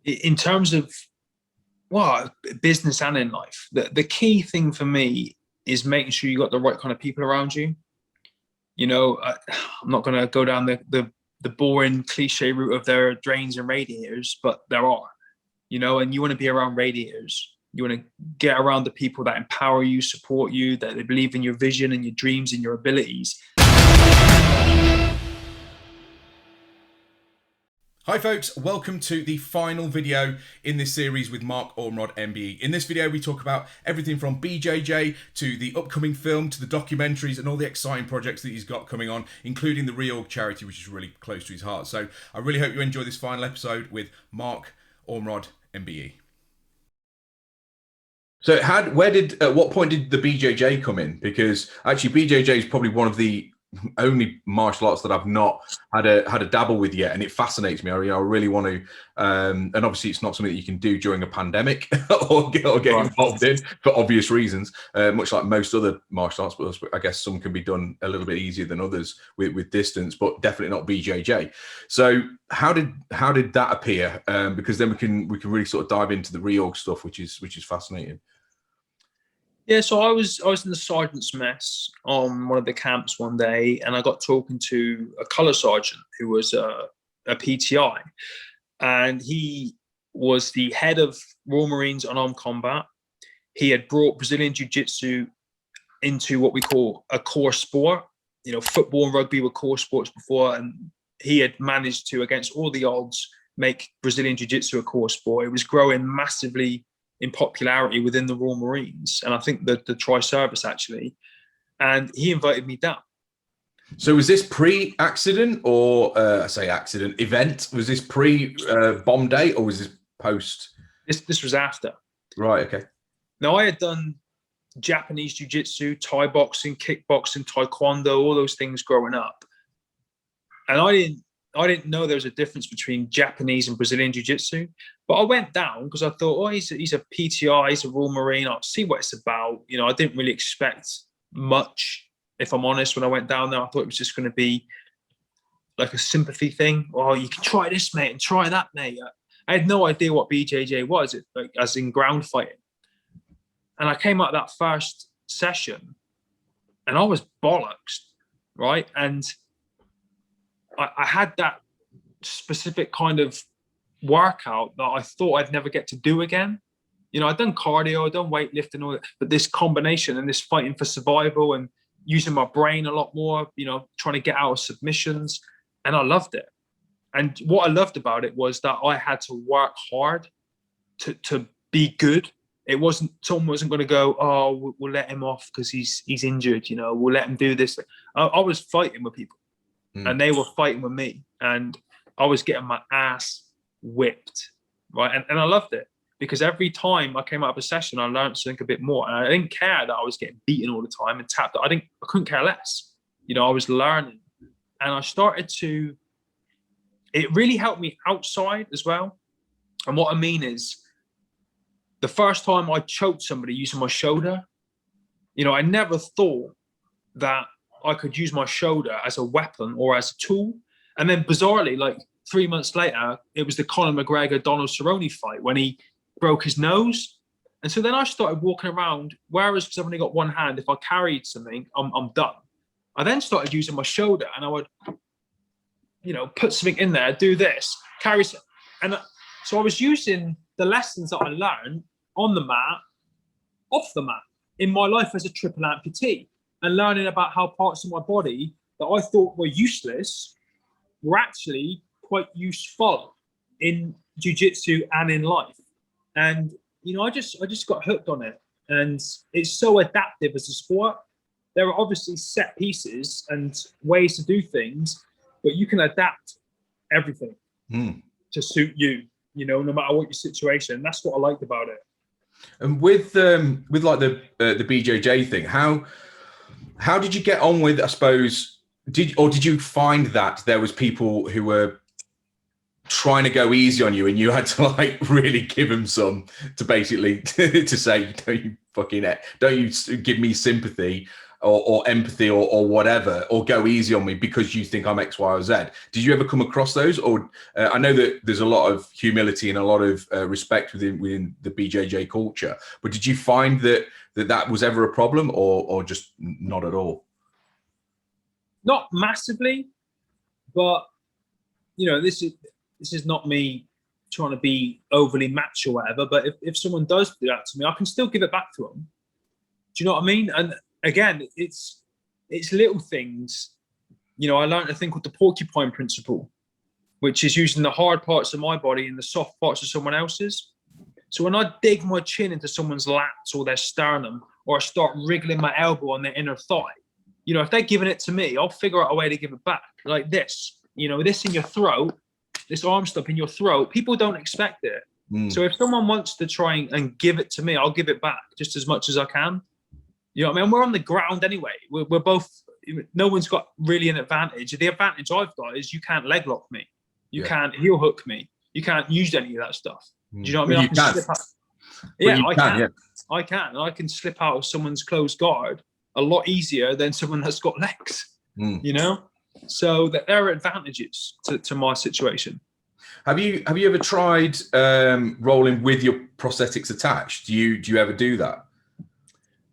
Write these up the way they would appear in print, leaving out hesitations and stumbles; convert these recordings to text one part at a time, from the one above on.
In terms of, well, business and in life, the key thing for me is making sure you got the right kind of people around you. You know, I'm not going to go down the boring cliche route of there are drains and radiators, but there are, you know, and you want to be around radiators. You want to get around the people that empower you, support you, that they believe in your vision and your dreams and your abilities. Hi folks, welcome to the final video in this series with Mark Ormrod MBE. In this video we talk about everything from BJJ to the upcoming film to the documentaries and all the exciting projects that he's got coming on, including the Reorg charity, which is really close to his heart. So I really hope you enjoy this final episode with Mark Ormrod MBE. So at what point did the BJJ come in? Because actually BJJ is probably one of the only martial arts that I've not had a dabble with yet, and it fascinates me. I really want to, and obviously it's not something that you can do during a pandemic or get involved in for obvious reasons, much like most other martial arts, but I guess some can be done a little bit easier than others with distance, but definitely not BJJ. So how did that appear? Because then we can really sort of dive into the Reorg stuff, which is fascinating. Yeah, so I was in the sergeant's mess on one of the camps one day, and I got talking to a colour sergeant who was a PTI, and he was the head of Royal Marines Unarmed Combat. He had brought Brazilian Jiu-Jitsu into what we call a core sport. You know, football and rugby were core sports before, and he had managed to, against all the odds, make Brazilian Jiu-Jitsu a core sport. It was growing massively in popularity within the Royal Marines, and I think the tri-service actually, and he invited me down. So was this pre-accident or I say accident event? Was this pre-bomb day or was this post? This was after. Right, okay. Now I had done Japanese jiu-jitsu, Thai boxing, kickboxing, taekwondo, all those things growing up, and I didn't know there was a difference between Japanese and Brazilian jiu-jitsu, but I went down because I thought, oh, he's a PTI, he's a Royal Marine, I'll see what it's about. You know, I didn't really expect much, if I'm honest, when I went down there. I thought it was just going to be like a sympathy thing. Oh, you can try this, mate, and try that, mate. I had no idea what BJJ was, like, as in ground fighting. And I came out of that first session and I was bollocks, right? And I had that specific kind of workout that I thought I'd never get to do again. You know, I'd done cardio, I'd done weightlifting, all that, but this combination and this fighting for survival and using my brain a lot more, you know, trying to get out of submissions, and I loved it. And what I loved about it was that I had to work hard to be good. It wasn't, someone wasn't going to go, oh, we'll let him off because he's injured, you know, we'll let him do this. I was fighting with people. And they were fighting with me, and I was getting my ass whipped, right? And I loved it because every time I came out of a session, I learned something a bit more, and I didn't care that I was getting beaten all the time and tapped. I couldn't care less. You know, I was learning, and I started to. It really helped me outside as well. And what I mean is, the first time I choked somebody using my shoulder, you know, I never thought that I could use my shoulder as a weapon or as a tool. And then bizarrely, like 3 months later, it was the Conor McGregor Donald Cerrone fight when he broke his nose. And so then I started walking around, whereas because I've only got one hand, if I carried something, I'm done. I then started using my shoulder, and I would, you know, put something in there, do this, carry some. And so I was using the lessons that I learned on the mat, off the mat, in my life as a triple amputee, and learning about how parts of my body that I thought were useless were actually quite useful in jiu-jitsu and in life. And, you know, I just got hooked on it. And it's so adaptive as a sport. There are obviously set pieces and ways to do things, but you can adapt everything to suit you, you know, no matter what your situation. That's what I liked about it. And with like the BJJ thing, how did you get on with, I suppose, did you find that there was people who were trying to go easy on you and you had to like really give them some to basically to say, don't you give me sympathy? or empathy or whatever, or go easy on me because you think I'm X, Y, or Z. Did you ever come across those? Or I know that there's a lot of humility and a lot of respect within the BJJ culture, but did you find that was ever a problem, or just not at all? Not massively, but this is not me trying to be overly macho or whatever. But if someone does do that to me, I can still give it back to them. Do you know what I mean? And again, it's little things. I learned a thing called the porcupine principle, which is using the hard parts of my body and the soft parts of someone else's. So when I dig my chin into someone's lats or their sternum, or I start wriggling my elbow on their inner thigh, if they're giving it to me, I'll figure out a way to give it back. Like this, this in your throat, this arm stump in your throat, people don't expect it. So if someone wants to try and give it to me, I'll give it back just as much as I can. You know what I mean? We're on the ground anyway. We're both, no one's got really an advantage. The advantage I've got is you can't leg lock me. You can't heel hook me. You can't use any of that stuff. Do you know what I mean? I can slip out. Yeah, I can. Yeah. I can. And I can slip out of someone's closed guard a lot easier than someone that's got legs, So that there are advantages to my situation. Have you ever tried rolling with your prosthetics attached? Do you ever do that?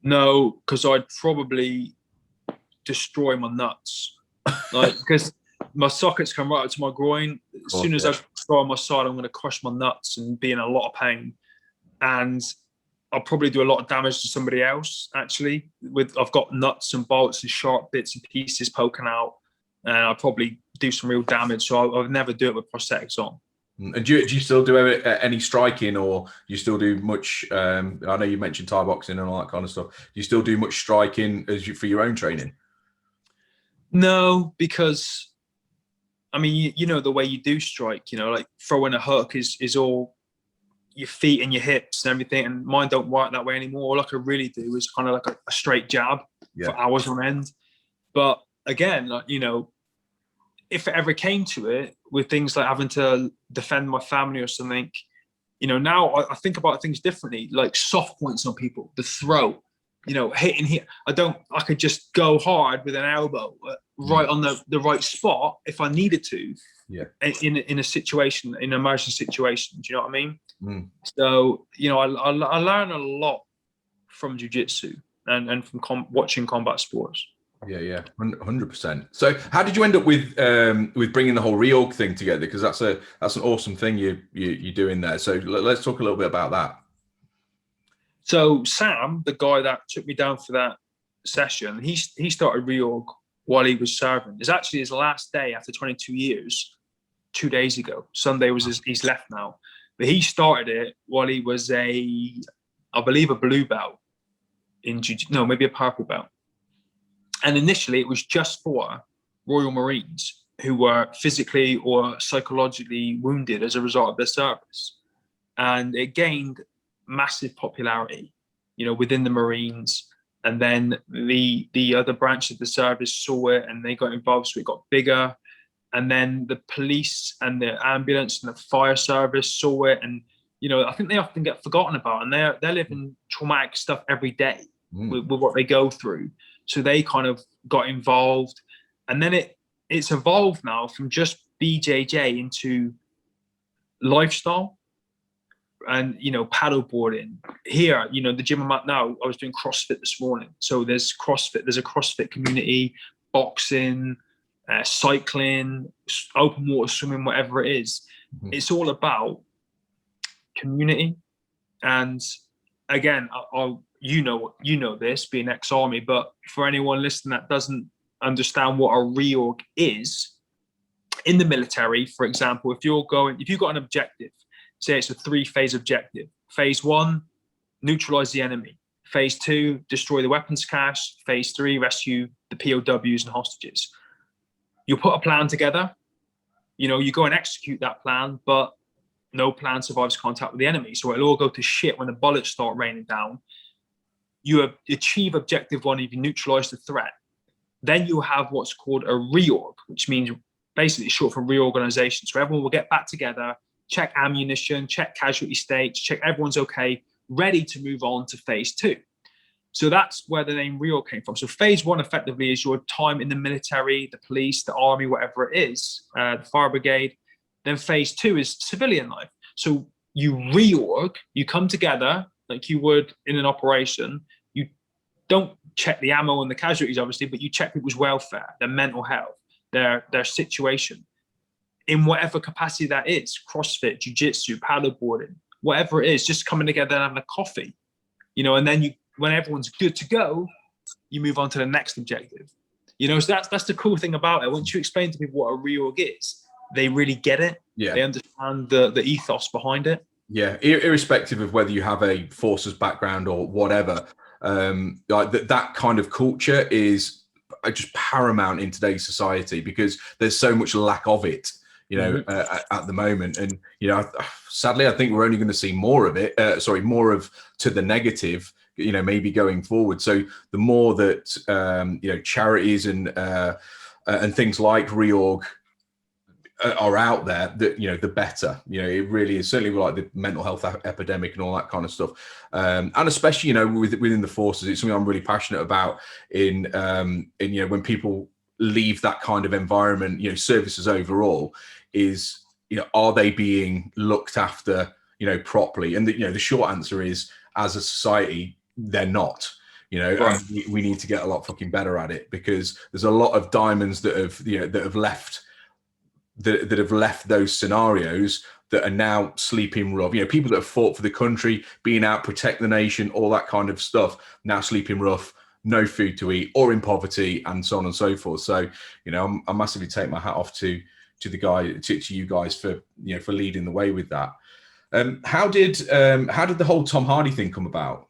No, because I'd probably destroy my nuts. Because my sockets come right up to my groin. As soon as I go on my side, I'm going to crush my nuts and be in a lot of pain. And I'll probably do a lot of damage to somebody else, actually. I've got nuts and bolts and sharp bits and pieces poking out. And I'll probably do some real damage. So I'll never do it with prosthetics on. And do you still do any striking, or you still do much? I know you mentioned Thai boxing and all that kind of stuff. Do you still do much striking for your own training? No, because I mean, the way you do strike, like throwing a hook is all your feet and your hips and everything. And mine don't work that way anymore. All I could really do is kind of like a straight jab for hours on end. But again, if it ever came to it, with things like having to defend my family or something, now I think about things differently, like soft points on people, the throat, hitting here. I could just go hard with an elbow right on the right spot if I needed to, in a situation, in an emergency situation. Do you know what I mean? So, I learn a lot from jiu-jitsu and from watching combat sports. Yeah, 100%. So, how did you end up with bringing the whole Reorg thing together? Because that's an awesome thing you're doing there. So, let's talk a little bit about that. So, Sam, the guy that took me down for that session, he started Reorg while he was serving. It's actually his last day after 22 years. 2 days ago, Sunday he's left now, but he started it while he was I believe a blue belt in maybe a purple belt. And initially, it was just for Royal Marines who were physically or psychologically wounded as a result of their service. And it gained massive popularity, within the Marines. And then the other branch of the service saw it and they got involved, so it got bigger. And then the police and the ambulance and the fire service saw it. And, I think they often get forgotten about, and they're living traumatic stuff every day with what they go through. So they kind of got involved, and then it's evolved now from just BJJ into lifestyle and, paddleboarding. Here, the gym I'm at now, I was doing CrossFit this morning. So there's a CrossFit community, boxing, cycling, open water swimming, whatever it is. It's all about community. And again, you know this, being ex-army, but for anyone listening that doesn't understand what a reorg is, in the military, for example, if you've got an objective, say it's a 3-phase objective. Phase 1, neutralize the enemy. Phase 2, destroy the weapons cache. Phase 3, rescue the POWs and hostages. You put a plan together, you go and execute that plan, but no plan survives contact with the enemy. So it'll all go to shit when the bullets start raining down. You achieve objective 1, you've neutralized the threat. Then you have what's called a reorg, which means basically short for reorganization. So everyone will get back together, check ammunition, check casualty states, check everyone's okay, ready to move on to phase 2. So that's where the name Reorg came from. So phase one effectively is your time in the military, the police, the army, whatever it is, the fire brigade. Then phase two is civilian life. So you reorg, you come together like you would in an operation. You don't check the ammo and the casualties, obviously, but you check people's welfare, their mental health, their situation, in whatever capacity that is, CrossFit, jiu-jitsu, paddleboarding, whatever it is, just coming together and having a coffee, and then when everyone's good to go, you move on to the next objective. So that's the cool thing about it. Once you explain to people what a reorg is, they really get it. Yeah. They understand the ethos behind it. Yeah, irrespective of whether you have a forces background or whatever, like that kind of culture is just paramount in today's society because there's so much lack of it, at the moment. And sadly, I think we're only going to see more of it. More of to the negative. Maybe going forward. So the more that charities and things like Reorg are out there, that the better. It really is, certainly like the mental health epidemic and all that kind of stuff, and especially within the forces, it's something I'm really passionate about. In when people leave that kind of environment, services overall, is are they being looked after properly? And the short answer is, as a society, they're not. Right. And we need to get a lot fucking better at it, because there's a lot of diamonds that have left those scenarios that are now sleeping rough. People that have fought for the country, being out, protect the nation, all that kind of stuff, now sleeping rough, no food to eat, or in poverty, and so on and so forth. So I massively take my hat off to you guys for leading the way with that. How did the whole Tom Hardy thing come about?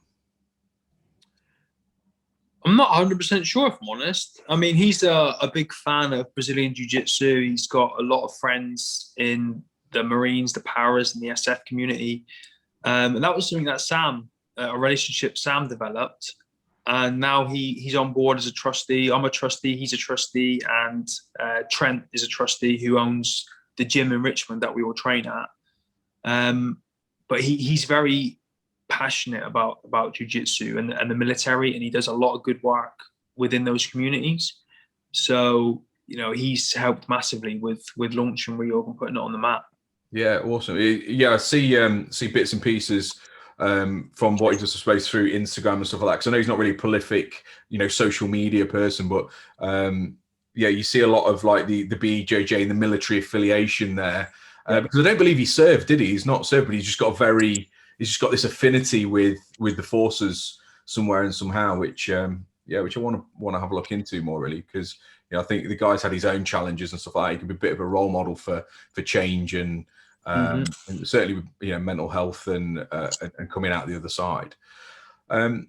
I'm not 100% sure, if I'm honest. I mean, he's a big fan of Brazilian Jiu-Jitsu. He's got a lot of friends in the Marines, the Paras, and the SF community. And that was something that a relationship Sam developed. And now he's on board as a trustee. I'm a trustee, he's a trustee, and Trent is a trustee who owns the gym in Richmond that we all train at. But he's very passionate about jiu-jitsu and the military, and he does a lot of good work within those communities. So he's helped massively with launching Reorg and putting it on the map. Yeah, awesome. Yeah, I see bits and pieces from what he does, I suppose, through Instagram and stuff like that, because I know he's not really a prolific social media person, but you see a lot of like the BJJ and the military affiliation there, because I don't believe he served, did he? He's not served, but he's just got this affinity with the forces somewhere and somehow, which I want to have a look into more, really, because I think the guy's had his own challenges and stuff like that. He can be a bit of a role model for change and certainly with mental health and coming out the other side.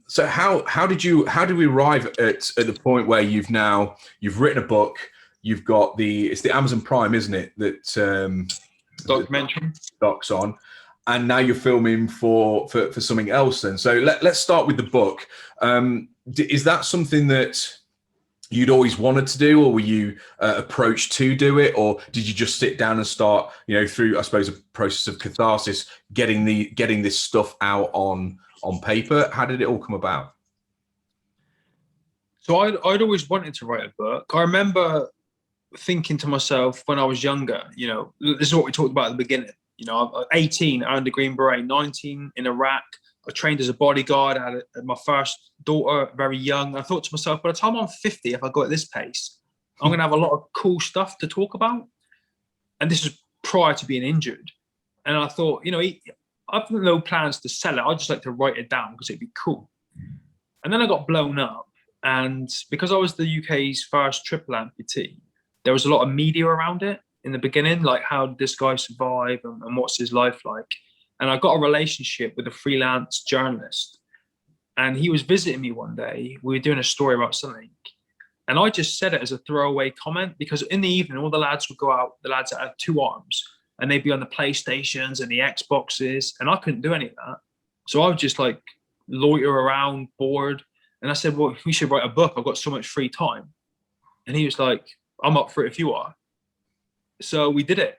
So how did we arrive at the point where you've written a book, you've got it's the Amazon Prime, isn't it, that documentary docs on, and now you're filming for something else then? So let's start with the book. Is that something that you'd always wanted to do, or were you approached to do it, or did you just sit down and start, through, I suppose, a process of catharsis, getting this stuff out on paper? How did it all come about? So I'd always wanted to write a book. I remember thinking to myself when I was younger, this is what we talked about at the beginning. I'm 18, I owned a Green Beret, 19 in Iraq. I trained as a bodyguard. I had my first daughter very young. I thought to myself, by the time I'm 50, if I go at this pace, I'm going to have a lot of cool stuff to talk about. And this was prior to being injured. And I thought, I've no plans to sell it. I just like to write it down because it'd be cool. And then I got blown up. And because I was the UK's first triple amputee, there was a lot of media around it in the beginning, like how did this guy survive and what's his life like? And I got a relationship with a freelance journalist, and he was visiting me one day. We were doing a story about something, and I just said it as a throwaway comment, because in the evening, all the lads would go out, the lads that had 2 arms, and they'd be on the PlayStations and the Xboxes, and I couldn't do any of that. So I would just like loiter around, bored. And I said, well, we should write a book. I've got so much free time. And he was like, I'm up for it if you are. So we did it.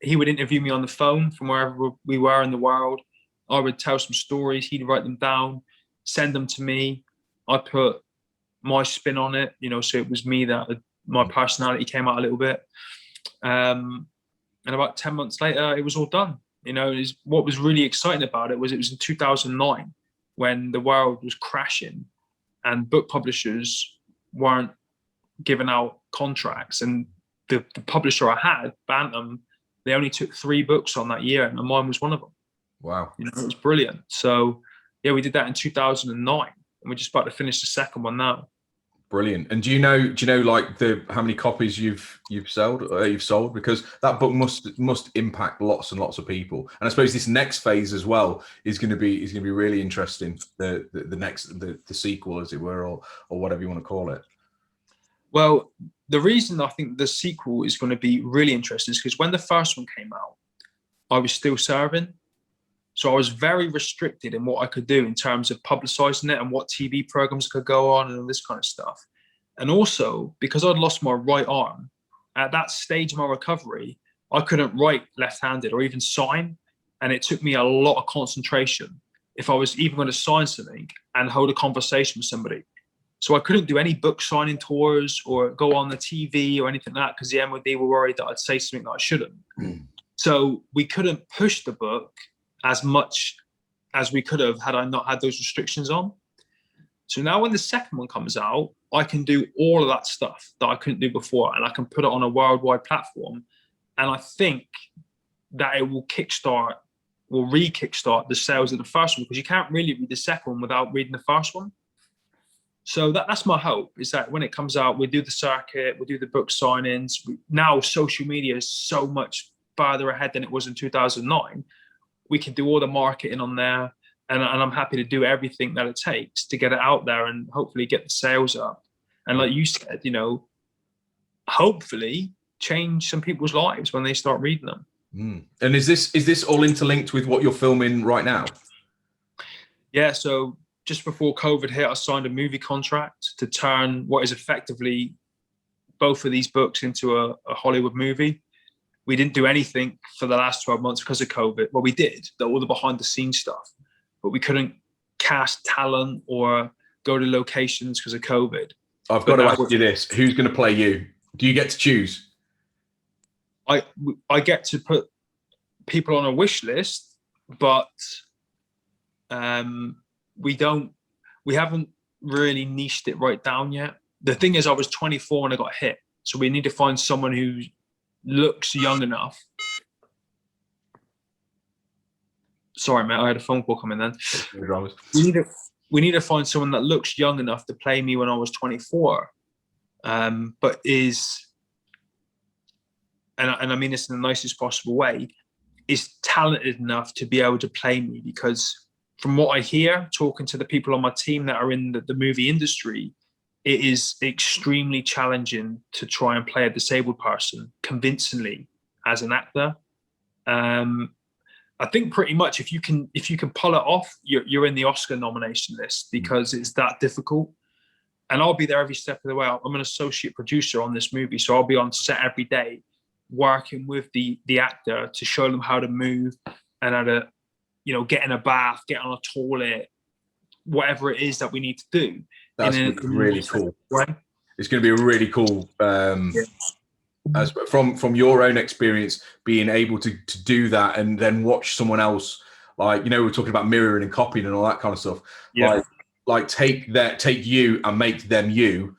He would interview me on the phone from wherever we were in the world. I would tell some stories. He'd write them down. send them to me. I put my spin on it, you know, so it was me that my personality came out a little bit. And about 10 months later, it was all done. You know, what was really exciting about it was in 2009 when the world was crashing and book publishers weren't giving out contracts. And the publisher I had, Bantam, they only took 3 books on that year, and mine was one of them. Wow. You know, it was brilliant. So, yeah, we did that in 2009, and we're just about to finish the second one now. Brilliant. And do you know like how many copies you've sold? Because that book must impact lots and lots of people. And I suppose this next phase as well is going to be really interesting. The sequel, as it were, or whatever you want to call it. Well, the reason I think the sequel is going to be really interesting is because when the first one came out, I was still serving. So I was very restricted in what I could do in terms of publicizing it and what TV programs could go on and all this kind of stuff. And also, because I'd lost my right arm, at that stage of my recovery, I couldn't write left-handed or even sign. And it took me a lot of concentration if I was even going to sign something and hold a conversation with somebody. So I couldn't do any book signing tours or go on the TV or anything like that because the MOD were worried that I'd say something that I shouldn't. So we couldn't push the book as much as we could have had I not had those restrictions on. So now when the second one comes out, I can do all of that stuff that I couldn't do before, and I can put it on a worldwide platform. And I think that it will re-kickstart the sales of the first one, because you can't really read the second one without reading the first one. So that's my hope, is that when it comes out, we do the circuit, we do the book signings. Now social media is so much farther ahead than it was in 2009. We can do all the marketing on there, and I'm happy to do everything that it takes to get it out there and hopefully get the sales up. And like you said, you know, hopefully change some people's lives when they start reading them. And is this all interlinked with what you're filming right now? Yeah, so just before COVID hit, I signed a movie contract to turn what is effectively both of these books into a Hollywood movie. We didn't do anything for the last 12 months because of COVID. Well, we did, all the behind the scenes stuff, but we couldn't cast talent or go to locations because of COVID. I've got to ask you this. Who's going to play you? Do you get to choose? I get to put people on a wish list, but we haven't really niched it right down yet. The thing is, I was 24 when I got hit. So we need to find someone who looks young enough. Sorry, mate, I had a phone call coming then. We need to find someone that looks young enough to play me when I was 24, but is, and I mean this in the nicest possible way, is talented enough to be able to play me. Because from what I hear, talking to the people on my team that are in the movie industry, it is extremely challenging to try and play a disabled person convincingly as an actor. I think pretty much if you can pull it off, you're in the Oscar nomination list, because it's that difficult. And I'll be there every step of the way. I'm an associate producer on this movie, so I'll be on set every day, working with the actor to show them how to move and how to, you know, get in a bath, get on a toilet, whatever it is that we need to do. That's really cool. Right? It's going to be a really cool, as from your own experience, being able to do that and then watch someone else, like, you know, we're talking about mirroring and copying and all that kind of stuff. Yeah. Like take you and make them you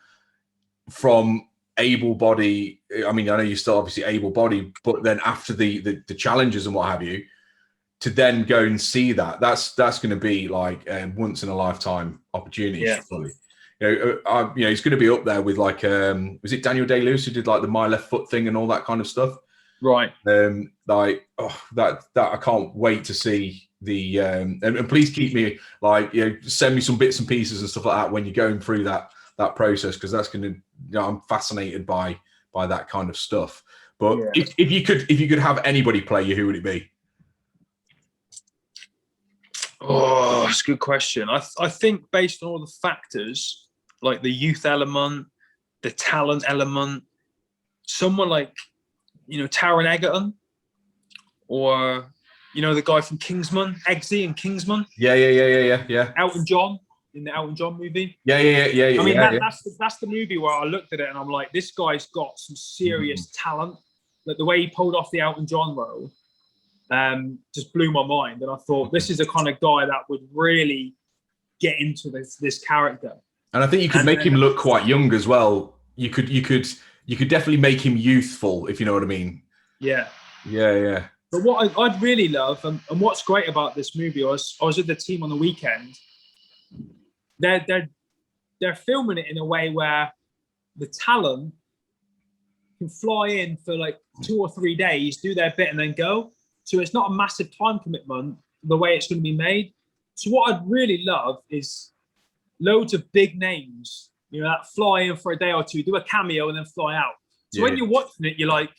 from able-bodied. I mean, I know you're still obviously able-bodied, but then after the challenges and what have you, to then go and see that's going to be like a once in a lifetime opportunity. Yeah. Surely. You know, he's going to be up there with like, was it Daniel Day-Lewis who did like the My Left Foot thing and all that kind of stuff? Right. Like, oh, that I can't wait to see the, and please keep me, like, you know, send me some bits and pieces and stuff like that when you're going through that process, because that's going to, you know, I'm fascinated by that kind of stuff. But yeah. if you could have anybody play you, who would it be? Oh, it's a good question. I think based on all the factors, like the youth element, the talent element, someone like, you know, Taron Egerton, or, you know, the guy from Kingsman, Eggsy and Kingsman. Yeah. Elton John. in the Elton John movie. Yeah. I mean, yeah. that's the movie where I looked at it and I'm like, this guy's got some serious talent. Like the way he pulled off the Elton John role, just blew my mind. And I thought, this is the kind of guy that would really get into this character. And I think you could make him look quite young as well. You could definitely make him youthful, if you know what I mean. Yeah. Yeah. But what I'd really love, and what's great about this movie, I was with the team on the weekend. They're filming it in a way where the talent can fly in for like 2 or 3 days, do their bit, and then go. So it's not a massive time commitment the way it's going to be made. So what I'd really love is loads of big names, that fly in for a day or two, do a cameo, and then fly out. So when you're watching it, you're like,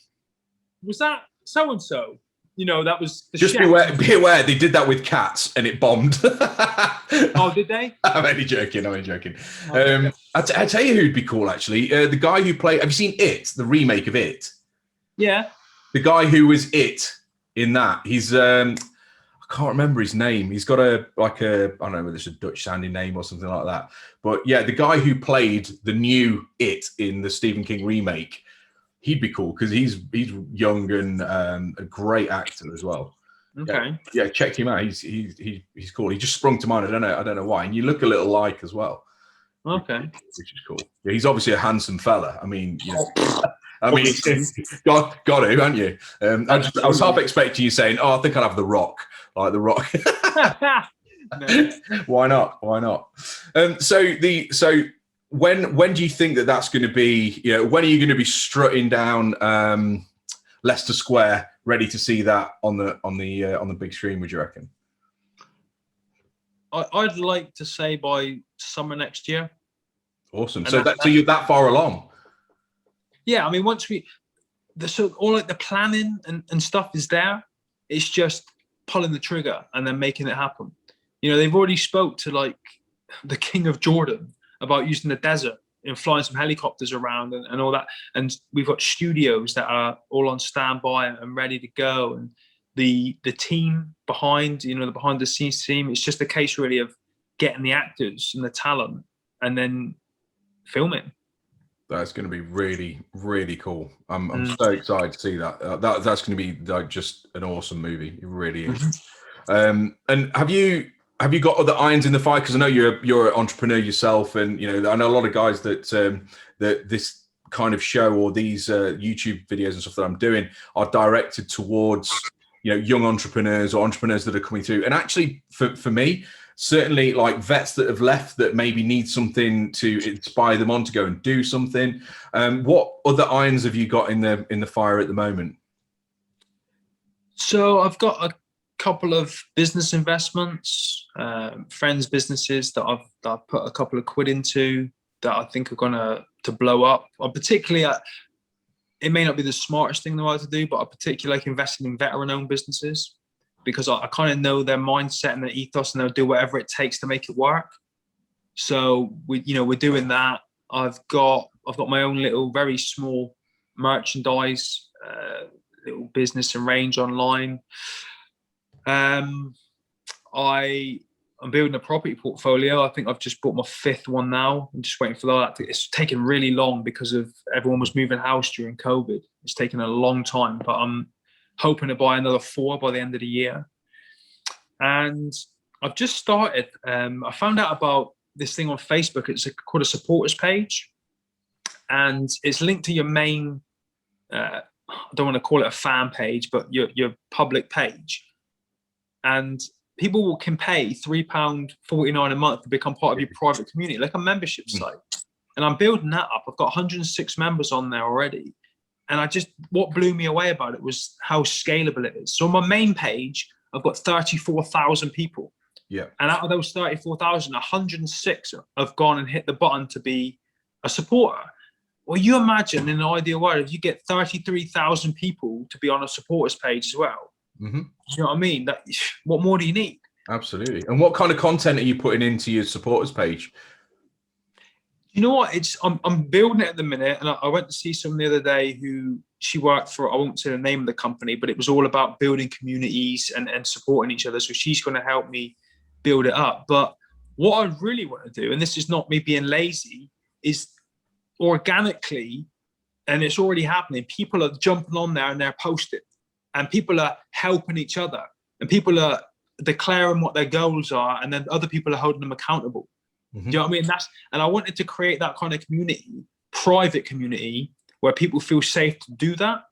was that so and so? That was the just chef. be aware they did that with Cats and it bombed. Oh, did they? I'm only joking. Okay. I tell you who'd be cool actually. The guy who played. Have you seen It? The remake of It. Yeah. The guy who was It in that. He's I can't remember his name. He's got I don't know whether it's a Dutch sounding name or something like that. But yeah, the guy who played the new It in the Stephen King remake. He'd be cool because he's young and a great actor as well. Okay. Yeah, check him out. He's cool. He just sprung to mind. I don't know why. And you look a little like as well. Okay. Which is cool. Yeah, he's obviously a handsome fella. I mean, got to, haven't you? I was half expecting you saying, "Oh, I think I'll have The Rock." Like The Rock. No. Why not? So when do you think that's going to be? When are you going to be strutting down Leicester Square, ready to see that on the big screen? Would you reckon? I'd like to say by summer next year. Awesome. So you're that far along? Yeah, I mean, once all like the planning and stuff is there, it's just pulling the trigger and then making it happen. They've already spoke to like the King of Jordan about using the desert and flying some helicopters around and all that. And we've got studios that are all on standby and ready to go. And the team behind, the behind the scenes team, it's just a case really of getting the actors and the talent and then filming. That's going to be really, really cool. I'm so excited to see that. That's going to be like just an awesome movie. It really is. And have you got other irons in the fire? Because I know you're an entrepreneur yourself, and I know a lot of guys that this kind of show or these YouTube videos and stuff that I'm doing are directed towards young entrepreneurs or entrepreneurs that are coming through. And actually, for me, certainly like vets that have left that maybe need something to inspire them on to go and do something. What other irons have you got in the fire at the moment? So I've got a couple of business investments, friends' businesses that I've put a couple of quid into that I think are gonna blow up. Particularly, it may not be the smartest thing in the world to do, but I particularly like investing in veteran-owned businesses because I kind of know their mindset and their ethos, and they'll do whatever it takes to make it work. So we're doing that. I've got my own little, very small merchandise, little business and range online. I'm building a property portfolio. I think I've just bought my 5th one now. I'm just waiting for that. It's taken really long because of everyone was moving house during COVID. It's taken a long time, but I'm hoping to buy another 4 by the end of the year. And I've just started. I found out about this thing on Facebook. It's called a supporters page, and it's linked to your main. I don't want to call it a fan page, but your public page. And people can pay £3.49 a month to become part of your private community, like a membership site. And I'm building that up. I've got 106 members on there already. And what blew me away about it was how scalable it is. So on my main page, I've got 34,000 people. Yeah. And out of those 34,000, 106 have gone and hit the button to be a supporter. Well, you imagine in an ideal world, if you get 33,000 people to be on a supporters page as well. Mm-hmm. You know what I mean? What more do you need? Absolutely. And what kind of content are you putting into your supporters page? You know what? I'm building it at the minute, and I went to see someone the other day who she worked for. I won't say the name of the company, but it was all about building communities and supporting each other. So she's going to help me build it up. But What I really want to do, and this is not me being lazy, is organically, and it's already happening, people are jumping on there and they're posting, and people are helping each other, and people are declaring what their goals are, and then other people are holding them accountable. Mm-hmm. Do you know what I mean? And I wanted to create that kind of community, private community, where people feel safe to do that.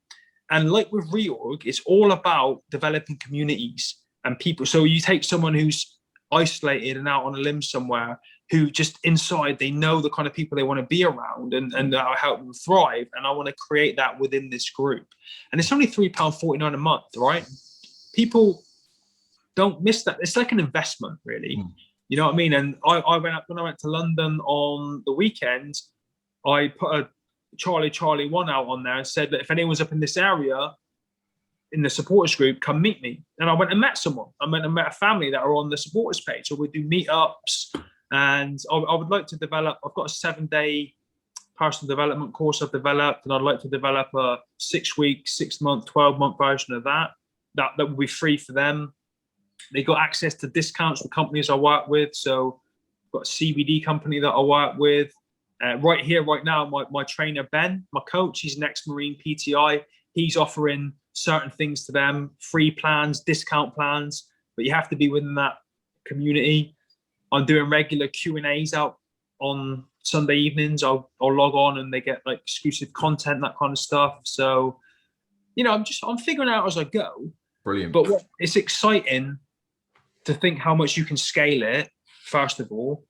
And like with Reorg, it's all about developing communities and people. So you take someone who's isolated and out on a limb somewhere, who just inside, they know the kind of people they want to be around, and that'll help them thrive. And I want to create that within this group. And it's only £3.49 a month, right? People don't miss that. It's like an investment, really. Mm. You know what I mean? And I went up when I went to London on the weekend. I put a Charlie 1 out on there and said that if anyone's up in this area in the supporters group, come meet me. And I went and met someone. I went and met a family that are on the supporters page. So we do meetups, and I would like to develop. I've got a 7-day personal development course I've developed, and I'd like to develop a 6-week, 6-month, 12-month version of that. That will be free for them. They got access to discounts with companies I work with. So I've got a CBD company that I work with. Right here, right now, my trainer, Ben, my coach, he's an ex-Marine PTI. He's offering certain things to them, free plans, discount plans, but you have to be within that community. I'm doing regular Q&As out on Sunday evenings. I'll log on and they get like exclusive content, that kind of stuff. So, you know, I'm figuring out as I go. Brilliant. But it's exciting to think how much you can scale it, first of all,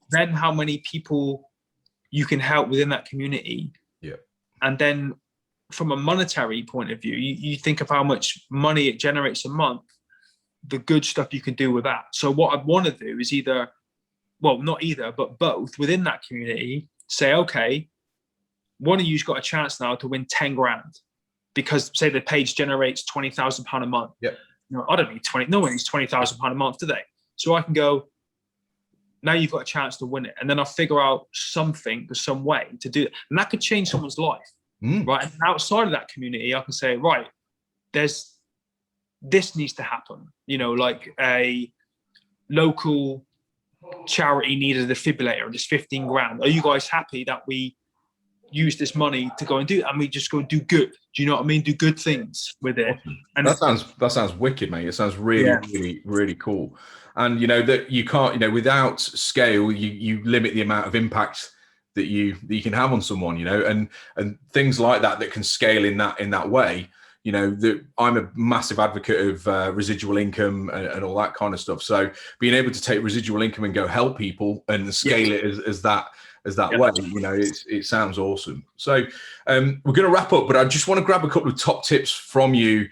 then how many people you can help within that community. Yeah. And then from a monetary point of view, you think of how much money it generates a month, the good stuff you can do with that. So what I want to do is not either, but both within that community, say, okay, one of you's got a chance now to win 10 grand because say the page generates £20,000 a month. Yeah. You know, I don't need no one needs £20,000 a month, do they? So I can go, now you've got a chance to win it. And then I'll figure out something or some way to do it. And that could change someone's life, right? And outside of that community, I can say, right, this needs to happen. You know, like a local charity needed a defibrillator and it's 15 grand. Are you guys happy that we use this money to go and do it? And we just go do good. Do you know what I mean? Do good things with it. And that sounds wicked, mate. It sounds really, really cool. And you know that you can't, you know, without scale, you limit the amount of impact that you can have on someone, you know, and things like that can scale in that way. You know, I'm a massive advocate of residual income and all that kind of stuff. So being able to take residual income and go help people and scale it as that way, you know, it sounds awesome. So we're going to wrap up, but I just want to grab a couple of top tips from you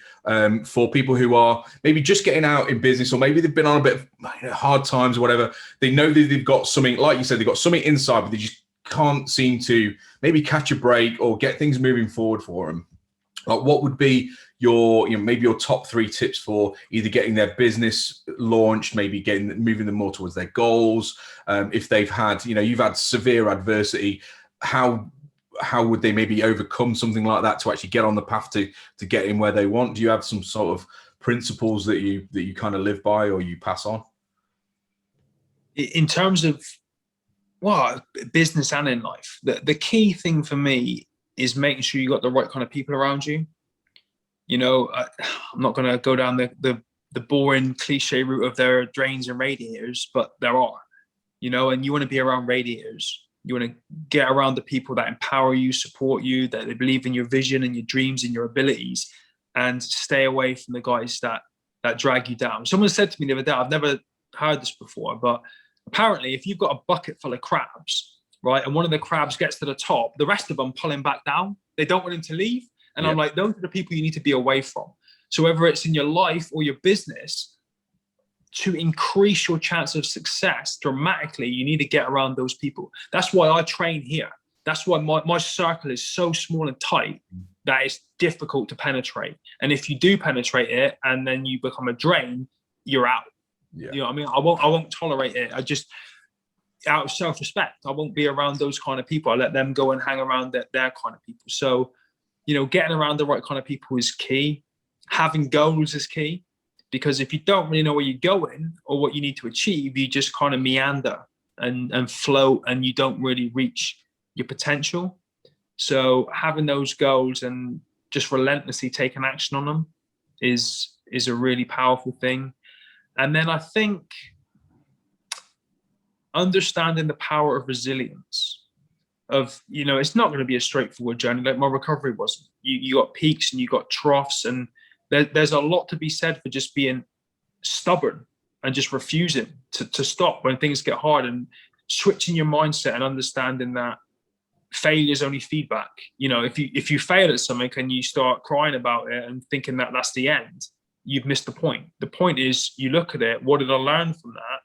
for people who are maybe just getting out in business, or maybe they've been on a bit of hard times or whatever. They know that they've got something, like you said, they've got something inside, but they just can't seem to maybe catch a break or get things moving forward for them. Like, what would be maybe your top 3 tips for either getting their business launched, maybe moving them more towards their goals? If they've had, you've had severe adversity, how would they maybe overcome something like that to actually get on the path to getting where they want? Do you have some sort of principles that you kind of live by or you pass on? In terms of business and in life, the key thing for me is making sure you got the right kind of people around you. You know, I'm not going to go down the boring cliche route of there are drains and radiators, but there are, and you want to be around radiators. You want to get around the people that empower you, support you, that they believe in your vision and your dreams and your abilities, and stay away from the guys that drag you down. Someone said to me the other day, I've never heard this before, but apparently if you've got a bucket full of crabs, right, and one of the crabs gets to the top, the rest of them pull him back down. They don't want him to leave. And I'm like, those are the people you need to be away from. So whether it's in your life or your business, to increase your chance of success dramatically, you need to get around those people. That's why I train here. That's why my circle is so small and tight that it's difficult to penetrate. And if you do penetrate it and then you become a drain, you're out. Yeah. You know what I mean? I won't tolerate it. I just, out of self-respect, I won't be around those kind of people. I let them go and hang around their kind of people. So, getting around the right kind of people is key. Having goals is key. because if you don't really know where you're going or what you need to achieve, you just kind of meander and float, and you don't really reach your potential. So having those goals and just relentlessly taking action on them is a really powerful thing. And then I think understanding the power of resilience, of, you know, it's not going to be a straightforward journey. Like my recovery wasn't. You got peaks and you got troughs, and there's a lot to be said for just being stubborn and just refusing to stop when things get hard, and switching your mindset and understanding that failure is only feedback. You know, if you fail at something and you start crying about it and thinking that that's the end, you've missed the point. The point is, you look at it, what did I learn from that?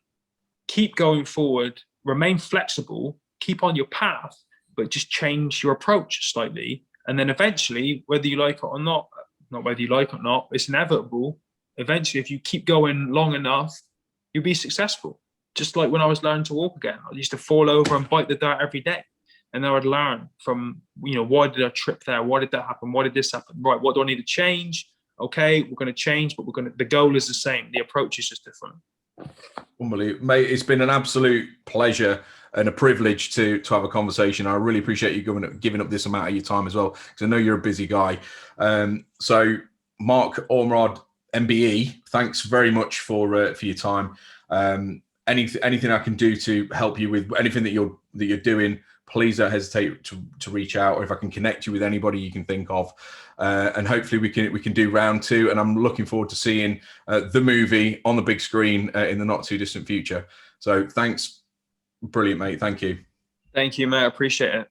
Keep going forward, remain flexible, keep on your path, but just change your approach slightly. And then eventually, whether you like it or not whether you like it or not, it's inevitable. Eventually, if you keep going long enough, you'll be successful. Just like when I was learning to walk again, I used to fall over and bite the dirt every day. And then I'd learn from, you know, why did I trip there? Why did that happen? Why did this happen? Right, what do I need to change? Okay, we're going to change, but the goal is the same. The approach is just different. Unbelievable, mate. It's been an absolute pleasure and a privilege to have a conversation. I really appreciate you giving up this amount of your time as well, because I know you're a busy guy. So Mark Ormrod, MBE, thanks very much for your time. Anything I can do to help you with anything that you're doing, please don't hesitate to reach out, or if I can connect you with anybody you can think of. And hopefully we can do round 2. And I'm looking forward to seeing the movie on the big screen in the not too distant future. So thanks. Brilliant, mate. Thank you. Thank you, mate. I appreciate it.